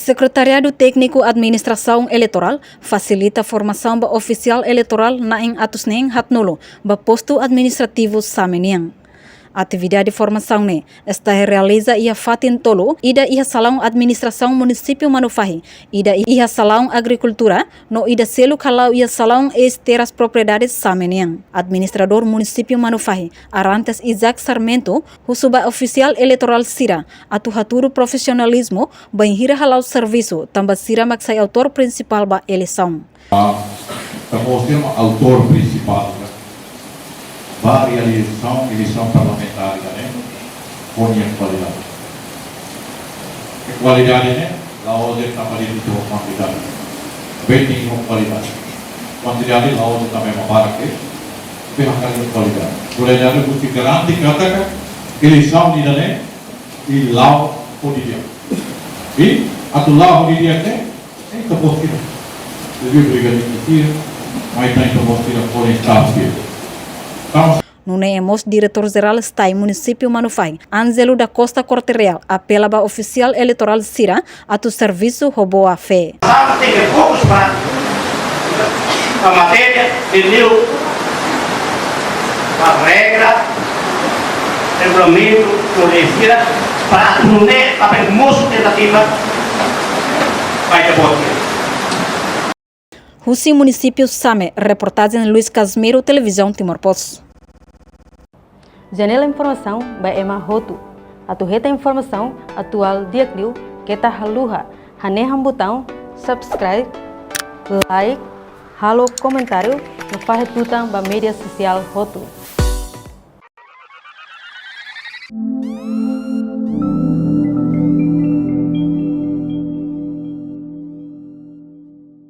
Secretariado Técnico Administração Eleitoral facilita a formação do oficial eleitoral na em Atusneng Hatnolo, do posto administrativo Sameniang. A atividade de formação está realiza ia Fatin Tolo, ida ia Salão Administração Município Manufahi, ida ia Salão Agricultura, no ida Selo Kalau ia Salão Esteras Propriedades Sameniang. Administrador Município Manufahi, Arantes Isaac Sarmento, husuba oficial eleitoral Sira, atu haturo profissionalismo, banhira halau serviço, tambah Sira maksai autor principal ba eleição. Estamos tendo autor principal. A eleição parlamentar, com qualidade. A qualidade, lá onde está valendo por quantidade. Bem com qualidade. Quantidade, lá onde está mesmo para que, bem com qualidade. Qualidade, você garante que a eleição e lá onde dia. E, a do lá onde dia é que você deve brigar de tiro, mas tem que você por estar Nunemos diretor-geral STAI Município Manufahi, Ângelo da Costa Corte Real, apela para oficial eleitoral Sira a tu serviço robô a fé. Tem que focus para a matéria de lei, a regra, regulamento, polícia, para atender a permoço tentativa vai ter poder. Husi Município Same, reportagem Luiz Casimiro, Televisão Timor-Post. Janela Informação by Emma Hotu. Atuheta informação atual diakliu kita haluha. Haneham botão subscribe, like, halo comentário no Fahetutang ba media sosial Hotu.